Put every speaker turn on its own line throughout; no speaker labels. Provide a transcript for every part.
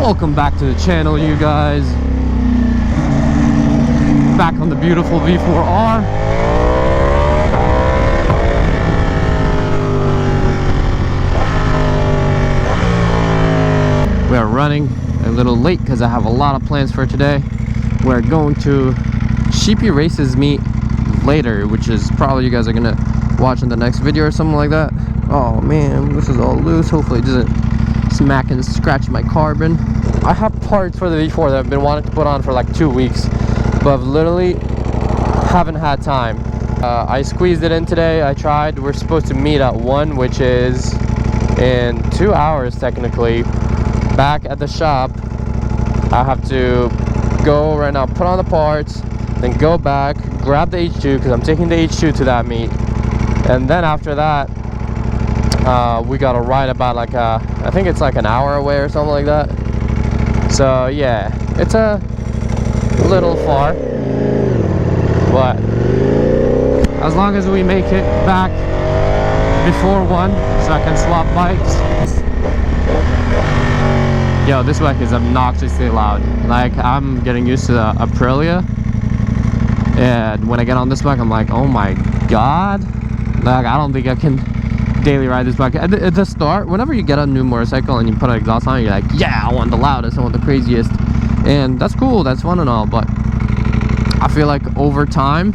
Welcome back to the channel, you guys. Back on the beautiful V4R. We are running a little late because I have a lot of plans for today. We're going to Sheepy Races meet later, which is probably you guys are gonna watch in the next video or something like that. Oh man, this is all loose. Hopefully it doesn't smack and scratch my carbon. I have parts for the V4 that I've been wanting to put on for like 2 weeks, but I've literally haven't had time. I squeezed it in today. I tried. We're supposed to meet at 1, which is in 2 hours technically. Back at the shop, I have to go right now, put on the parts, then go back, grab the H2 because I'm taking the H2 to that meet, and then after that we gotta ride about like I think it's like an hour away or something like that. So yeah, it's a little far, but as long as we make it back before 1 so I can swap bikes. Yo, this bike is obnoxiously loud. Like, I'm getting used to the Aprilia, and when I get on this bike I'm like, oh my god, like I don't think I can daily ride this bike. At the start, whenever you get a new motorcycle and you put an exhaust on, you're like, yeah, I want the loudest, I want the craziest, and that's cool, that's fun and all, but I feel like over time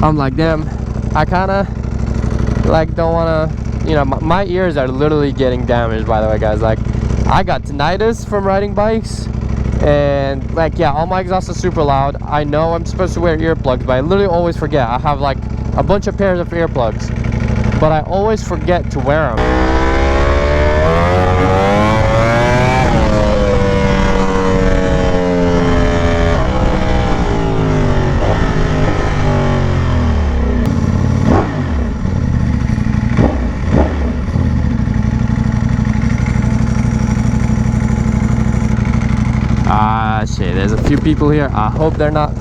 I'm like, damn, I kind of like don't want to, you know, my ears are literally getting damaged, by the way, guys. Like, I got tinnitus from riding bikes, and like, yeah, all my exhausts are super loud. I know I'm supposed to wear earplugs, but I literally always forget. I have like a bunch of pairs of earplugs, but I always forget to wear them. Shit, there's a few people here. I hope they're not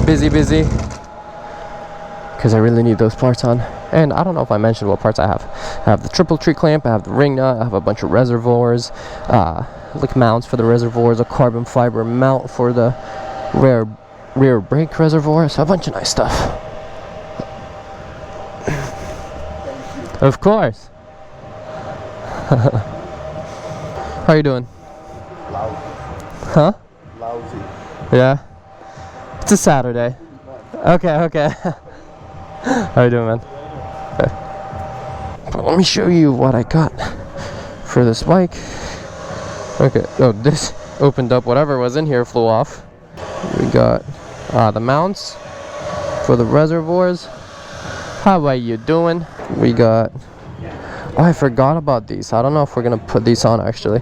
busy because I really need those parts on. And I don't know if I mentioned what parts I have. I have the triple tree clamp, I have the ring nut, I have a bunch of reservoirs, like mounts for the reservoirs, a carbon fiber mount for the rear brake reservoir, so a bunch of nice stuff. Of course. How you doing?
Lousy.
Huh?
Lousy.
Yeah? It's a Saturday. Okay. How you doing, man? Okay. But let me show you what I got for this bike. Okay, oh, this opened up. Whatever was in here flew off. We got the mounts for the reservoirs. How are you doing? We got... Oh, I forgot about these. I don't know if we're gonna put these on actually.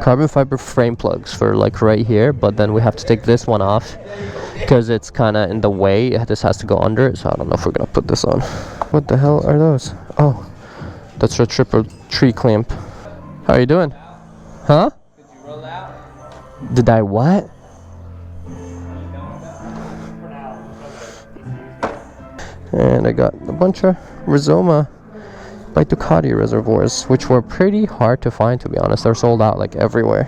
Carbon fiber frame plugs for like right here, but then we have to take this one off because it's kind of in the way. This has to go under it, so I don't know if we're gonna put this on. What the hell are those? Oh, that's a triple tree clamp. How are you doing? Huh?
Did you roll out?
Did I what? And I got a bunch of Rizoma by Ducati reservoirs, which were pretty hard to find, to be honest. They're sold out like everywhere.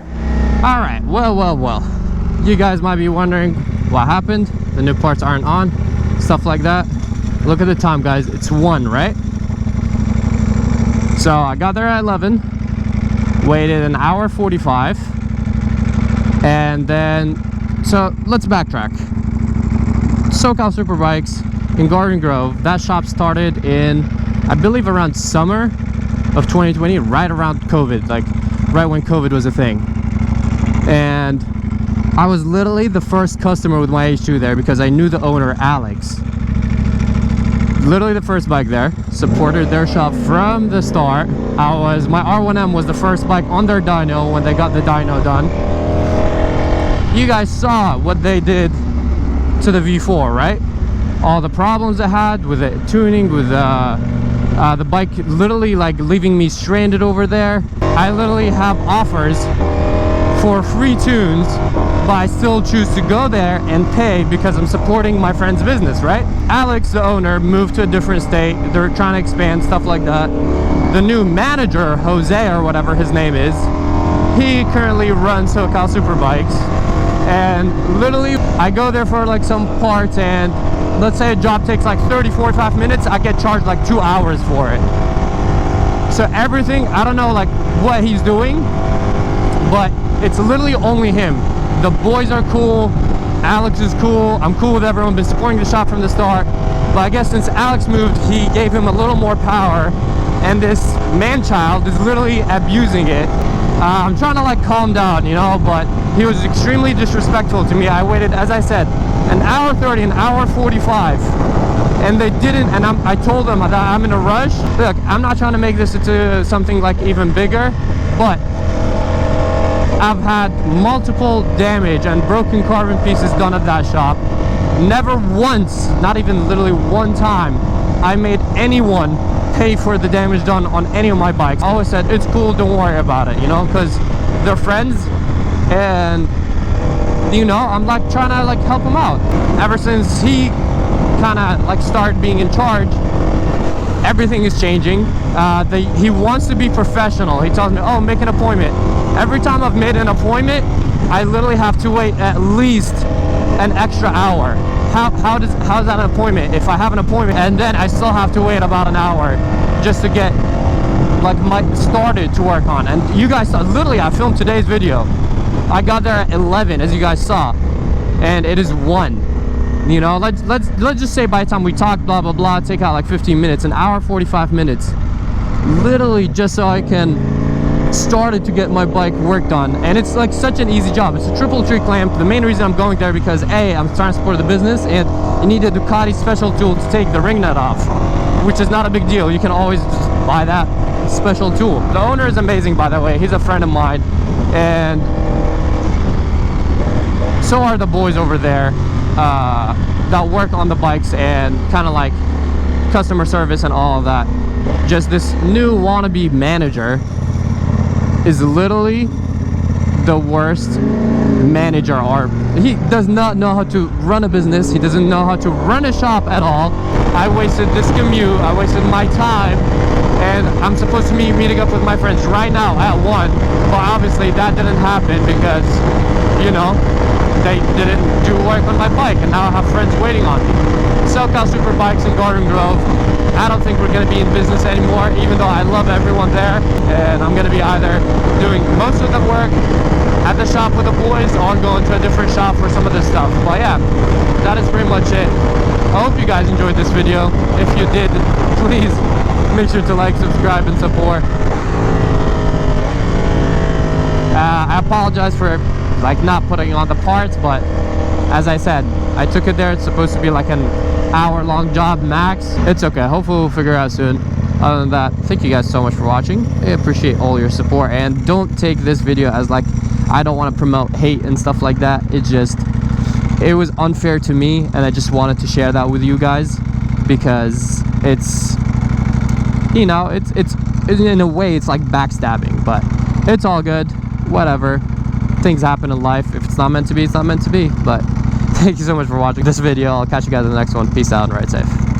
All right, well, you guys might be wondering what happened. The new parts aren't on, stuff like that. Look at the time, guys. It's 1, right? So I got there at 11, waited an hour 45, and then, so let's backtrack. SoCal Superbikes in Garden Grove, that shop started in, I believe, around summer of 2020, right around COVID, like right when COVID was a thing. And I was literally the first customer with my H2 there because I knew the owner, Alex. Literally the first bike there. Supported their shop from the start. My R1M was the first bike on their dyno when they got the dyno done. You guys saw what they did to the V4, right? All the problems I had with it, tuning, with the bike literally like leaving me stranded over there. I literally have offers for free tunes, but I still choose to go there and pay because I'm supporting my friend's business, right? Alex, the owner, moved to a different state. They're trying to expand, stuff like that. The new manager, Jose or whatever his name is, he currently runs SoCal Superbikes, and literally I go there for like some parts, and let's say a job takes like 30-45 minutes, I get charged like 2 hours for it. So everything, I don't know like what he's doing, but it's literally only him. The boys are cool, Alex is cool, I'm cool with everyone, been supporting the shop from the start. But I guess since Alex moved, he gave him a little more power, and this man-child is literally abusing it. I'm trying to like calm down, you know, but he was extremely disrespectful to me. I waited, as I said, an hour 30, an hour 45, and they didn't, and I told them that I'm in a rush. Look, I'm not trying to make this into something like even bigger, but I've had multiple damage and broken carbon pieces done at that shop. Never once, not even literally one time, I made anyone pay for the damage done on any of my bikes. I always said, it's cool, don't worry about it, you know, because they're friends, and you know, I'm like trying to like help him out. Ever since he kind of like started being in charge, everything is changing. He wants to be professional. He tells me, oh, make an appointment. Every time I've made an appointment, I literally have to wait at least an extra hour. How's that an appointment? If I have an appointment and then I still have to wait about an hour just to get like started to work on. And you guys saw, literally I filmed today's video. I got there at 11, as you guys saw, and it is 1. You know, let's just say by the time we talk, blah blah blah, take out like 15 minutes, an hour 45 minutes, literally just so I can started to get my bike worked on. And it's like such an easy job. It's a triple tree clamp. The main reason I'm going there because A, I'm trying to support the business, and you need a Ducati special tool to take the ring nut off, which is not a big deal. You can always just buy that special tool. The owner is amazing, by the way. He's a friend of mine, and so are the boys over there that work on the bikes and kind of like customer service and all of that. Just this new wannabe manager is literally the worst manager, or he does not know how to run a business. He doesn't know how to run a shop at all. I wasted this commute, I wasted my time, and I'm supposed to be meeting up with my friends right now at 1, but obviously that didn't happen because, you know, they didn't do work on my bike, and now I have friends waiting on me. SoCal Superbikes in Garden Grove, I don't think we're going to be in business anymore, even though I love everyone there, and I'm going to be either doing most of the work at the shop with the boys or going to a different shop for some of this stuff. But yeah, that is pretty much it. I hope you guys enjoyed this video. If you did, please make sure to like, subscribe, and support. I apologize for like not putting on the parts, but as I said, I took it there. It's supposed to be like an hour-long job max. It's okay, hopefully we'll figure it out soon. Other than that, thank you guys so much for watching. I appreciate all your support, and don't take this video as like I don't want to promote hate and stuff like that. It was unfair to me, and I just wanted to share that with you guys because it's, you know, it's in a way it's like backstabbing, but it's all good. Whatever, things happen in life. If it's not meant to be, it's not meant to be. But thank you so much for watching this video. I'll catch you guys in the next one. Peace out and ride safe.